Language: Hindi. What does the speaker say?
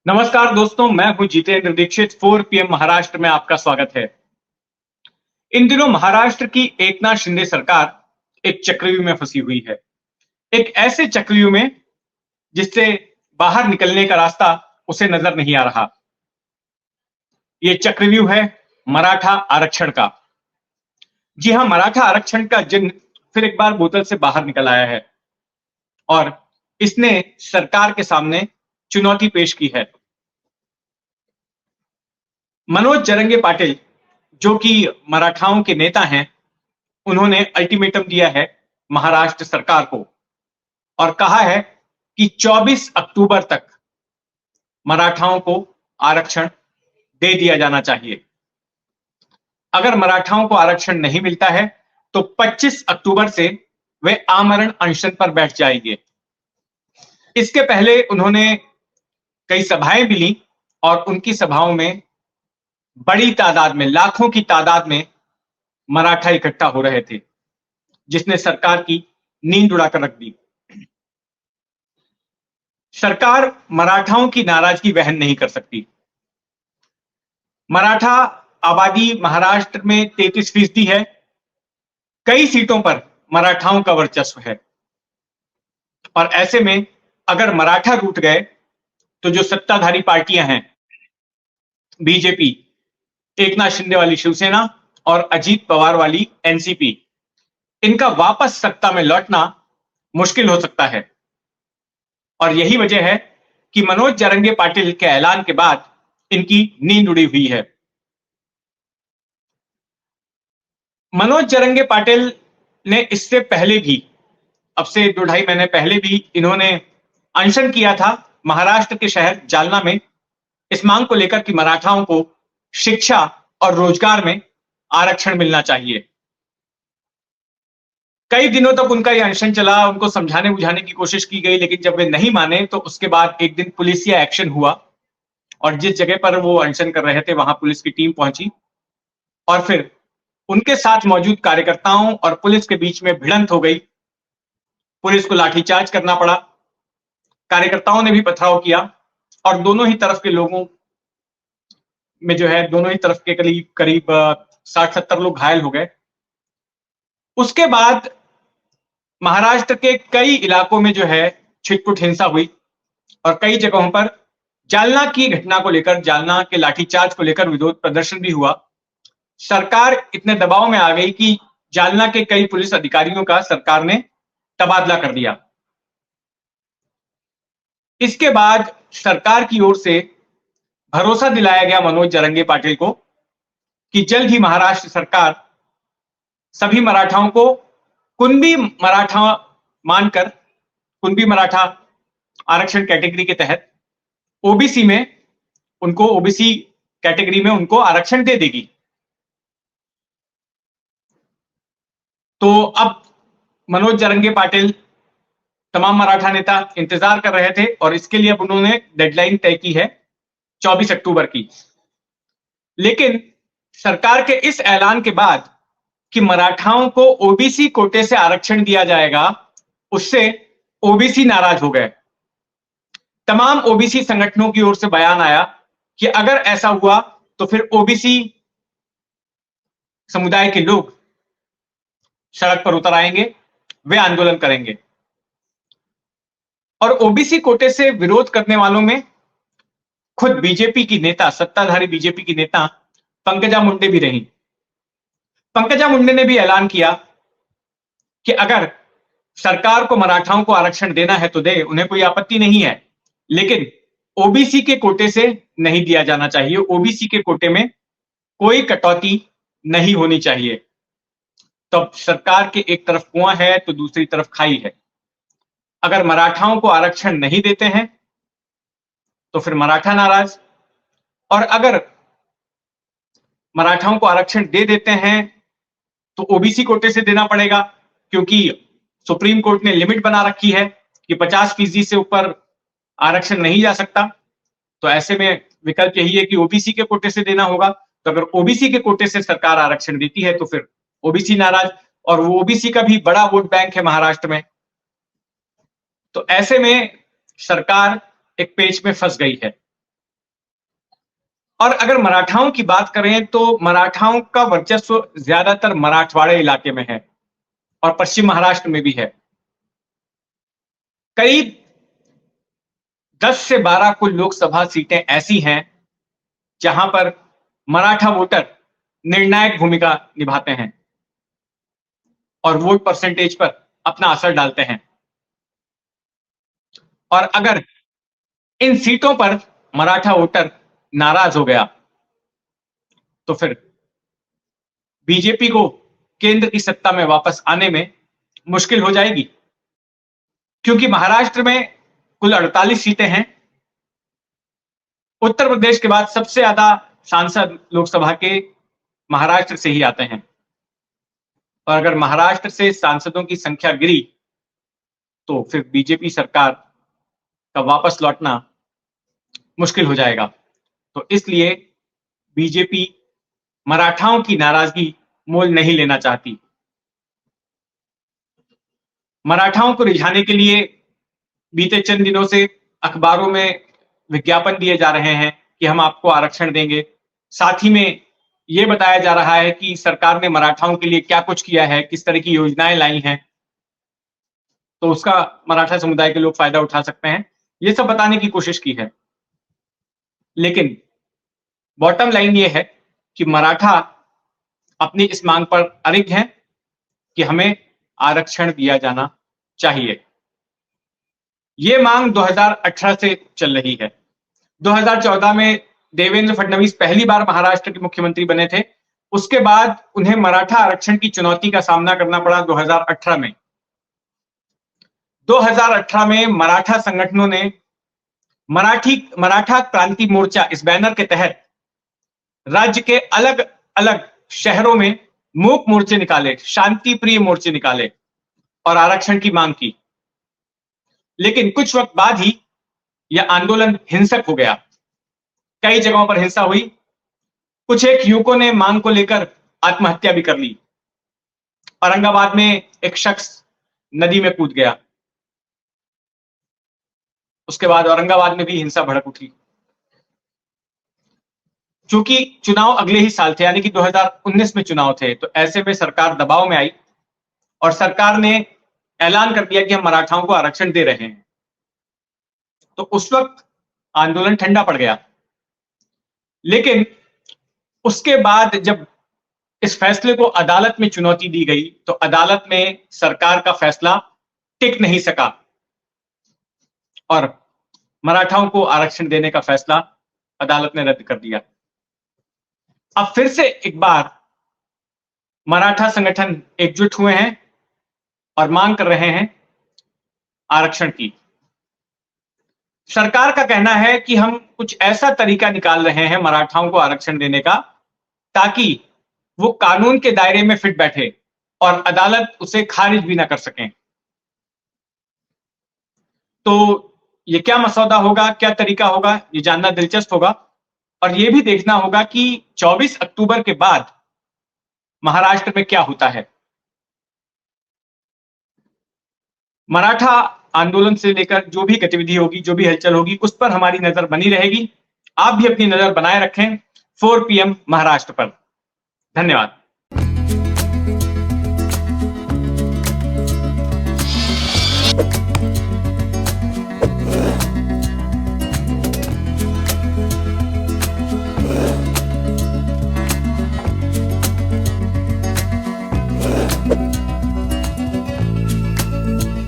नमस्कार दोस्तों, मैं हूं जितेंद्र दीक्षित। 4 पीएम महाराष्ट्र में आपका स्वागत है। इन दिनों महाराष्ट्र की एकनाथ शिंदे सरकार एक चक्रव्यूह में फंसी हुई है। एक ऐसे चक्रव्यूह में जिससे बाहर निकलने का रास्ता उसे नजर नहीं आ रहा। ये चक्रव्यूह है मराठा आरक्षण का। जी हां, मराठा आरक्षण का जिन्न फिर एक बार बोतल से बाहर निकल आया है और इसने सरकार के सामने चुनौती पेश की है। मनोज जरंगे पाटिल, जो कि मराठाओं के नेता हैं, उन्होंने अल्टीमेटम दिया है महाराष्ट्र सरकार को और कहा है कि 24 अक्टूबर तक मराठाओं को आरक्षण दे दिया जाना चाहिए। अगर मराठाओं को आरक्षण नहीं मिलता है तो 25 अक्टूबर से वे आमरण अनशन पर बैठ जाएंगे। इसके पहले उन्होंने कई सभाएं भी ली और उनकी सभाओं में बड़ी तादाद में, लाखों की तादाद में मराठा इकट्ठा हो रहे थे, जिसने सरकार की नींद उड़ाकर रख दी। सरकार मराठाओं की नाराजगी वहन नहीं कर सकती। मराठा आबादी महाराष्ट्र में 33% है। कई सीटों पर मराठाओं का वर्चस्व है और ऐसे में अगर मराठा रूठ गए तो जो सत्ताधारी पार्टियां हैं, बीजेपी, एकनाथ शिंदे वाली शिवसेना और अजीत पवार वाली एनसीपी, इनका वापस सत्ता में लौटना मुश्किल हो सकता है। और यही वजह है कि मनोज जरंगे पाटिल के ऐलान के बाद इनकी नींद उड़ी हुई है। मनोज जरंगे पाटिल ने इससे पहले भी, अब से 2-2.5 महीने पहले भी इन्होंने अनशन किया था महाराष्ट्र के शहर जालना में, इस मांग को लेकर कि मराठाओं को शिक्षा और रोजगार में आरक्षण मिलना चाहिए। कई दिनों तक उनका यह अनशन चला, उनको समझाने बुझाने की कोशिश की गई, लेकिन जब वे नहीं माने तो उसके बाद एक दिन पुलिसिया एक्शन हुआ और जिस जगह पर वो अनशन कर रहे थे वहां पुलिस की टीम पहुंची और फिर उनके साथ मौजूद कार्यकर्ताओं और पुलिस के बीच में भिड़ंत हो गई। पुलिस को लाठीचार्ज करना पड़ा, कार्यकर्ताओं ने भी पथराव किया और दोनों ही तरफ के लोगों में जो है, दोनों ही तरफ के करीब करीब 60-70 लोग घायल हो गए। उसके बाद महाराष्ट्र के कई इलाकों में जो है छिटपुट हिंसा हुई और कई जगहों पर जालना की घटना को लेकर, जालना के लाठीचार्ज को लेकर विरोध प्रदर्शन भी हुआ। सरकार इतने दबाव में आ गई कि जालना के कई पुलिस अधिकारियों का सरकार ने तबादला कर दिया। इसके बाद सरकार की ओर से भरोसा दिलाया गया मनोज जरंगे पाटिल को कि जल्द ही महाराष्ट्र सरकार सभी मराठाओं को कुणबी मराठा मानकर, कुणबी मराठा आरक्षण कैटेगरी के तहत ओबीसी में उनको, ओबीसी कैटेगरी में उनको आरक्षण दे देगी। तो अब मनोज जरंगे पाटिल, तमाम मराठा नेता इंतजार कर रहे थे और इसके लिए अब उन्होंने डेडलाइन तय की है 24 अक्टूबर की। लेकिन सरकार के इस ऐलान के बाद कि मराठाओं को ओबीसी कोटे से आरक्षण दिया जाएगा, उससे ओबीसी नाराज हो गए। तमाम ओबीसी संगठनों की ओर से बयान आया कि अगर ऐसा हुआ तो फिर ओबीसी समुदाय के लोग सड़क पर उतर आएंगे, वे आंदोलन करेंगे। और ओबीसी कोटे से विरोध करने वालों में खुद बीजेपी की नेता, सत्ताधारी बीजेपी की नेता पंकजा मुंडे भी रही। पंकजा मुंडे ने भी ऐलान किया कि अगर सरकार को मराठाओं को आरक्षण देना है तो दे, उन्हें कोई आपत्ति नहीं है, लेकिन ओबीसी के कोटे से नहीं दिया जाना चाहिए। ओबीसी के कोटे में कोई कटौती नहीं होनी चाहिए। तो सरकार के एक तरफ कुआं है तो दूसरी तरफ खाई है। अगर मराठाओं को आरक्षण नहीं देते हैं तो फिर मराठा नाराज, और अगर मराठाओं को आरक्षण दे देते हैं तो ओबीसी कोटे से देना पड़ेगा, क्योंकि सुप्रीम कोर्ट ने लिमिट बना रखी है कि 50% से ऊपर आरक्षण नहीं जा सकता। तो ऐसे में विकल्प यही है कि ओबीसी के कोटे से देना होगा। तो अगर ओबीसी के कोटे से सरकार आरक्षण देती है तो फिर ओबीसी नाराज, और वो ओबीसी का भी बड़ा वोट बैंक है महाराष्ट्र में। तो ऐसे में सरकार एक पेच में फंस गई है। और अगर मराठाओं की बात करें तो मराठाओं का वर्चस्व ज्यादातर मराठवाड़े इलाके में है और पश्चिम महाराष्ट्र में भी है। करीब 10 से 12 कुल लोकसभा सीटें ऐसी हैं जहां पर मराठा वोटर निर्णायक भूमिका निभाते हैं और वोट परसेंटेज पर अपना असर डालते हैं। और अगर इन सीटों पर मराठा वोटर नाराज हो गया तो फिर बीजेपी को केंद्र की सत्ता में वापस आने में मुश्किल हो जाएगी, क्योंकि महाराष्ट्र में कुल 48 सीटें हैं। उत्तर प्रदेश के बाद सबसे ज्यादा सांसद लोकसभा के महाराष्ट्र से ही आते हैं, और अगर महाराष्ट्र से सांसदों की संख्या गिरी तो फिर बीजेपी सरकार का वापस लौटना मुश्किल हो जाएगा। तो इसलिए बीजेपी मराठाओं की नाराजगी मोल नहीं लेना चाहती। मराठाओं को रिझाने के लिए बीते चंद दिनों से अखबारों में विज्ञापन दिए जा रहे हैं कि हम आपको आरक्षण देंगे। साथ ही में यह बताया जा रहा है कि सरकार ने मराठाओं के लिए क्या कुछ किया है, किस तरह की योजनाएं लाई हैं, तो उसका मराठा समुदाय के लोग फायदा उठा सकते हैं। ये सब बताने की कोशिश की है, लेकिन बॉटम लाइन ये है कि मराठा अपनी इस मांग पर अड़िग हैं कि हमें आरक्षण दिया जाना चाहिए। यह मांग 2018 से चल रही है। 2014 में देवेंद्र फडणवीस पहली बार महाराष्ट्र के मुख्यमंत्री बने थे। उसके बाद उन्हें मराठा आरक्षण की चुनौती का सामना करना पड़ा 2018 में। 2018 में मराठा संगठनों ने मराठा क्रांति मोर्चा इस बैनर के तहत राज्य के अलग अलग शहरों में मूक मोर्चे निकाले, शांति प्रिय मोर्चे निकाले और आरक्षण की मांग की। लेकिन कुछ वक्त बाद ही यह आंदोलन हिंसक हो गया। कई जगहों पर हिंसा हुई। कुछ एक युवकों ने मांग को लेकर आत्महत्या भी कर ली। औरंगाबाद में एक शख्स नदी में कूद गया। उसके बाद औरंगाबाद में भी हिंसा भड़क उठी। चूंकि चुनाव अगले ही साल थे, यानी कि 2019 में चुनाव थे, तो ऐसे में सरकार दबाव में आई और सरकार ने ऐलान कर दिया कि हम मराठाओं को आरक्षण दे रहे हैं। तो उस वक्त आंदोलन ठंडा पड़ गया। लेकिन उसके बाद जब इस फैसले को अदालत में चुनौती दी गई तो अदालत में सरकार का फैसला टिक नहीं सका और मराठाओं को आरक्षण देने का फैसला अदालत ने रद्द कर दिया। अब फिर से एक बार मराठा संगठन एकजुट हुए हैं और मांग कर रहे हैं आरक्षण की। सरकार का कहना है कि हम कुछ ऐसा तरीका निकाल रहे हैं मराठाओं को आरक्षण देने का ताकि वो कानून के दायरे में फिट बैठे और अदालत उसे खारिज भी ना कर सकें। तो ये क्या मसौदा होगा, क्या तरीका होगा, ये जानना दिलचस्प होगा। और यह भी देखना होगा कि 24 अक्टूबर के बाद महाराष्ट्र में क्या होता है। मराठा आंदोलन से लेकर जो भी गतिविधि होगी, जो भी हलचल होगी, उस पर हमारी नजर बनी रहेगी। आप भी अपनी नजर बनाए रखें 4 PM महाराष्ट्र पर। धन्यवाद।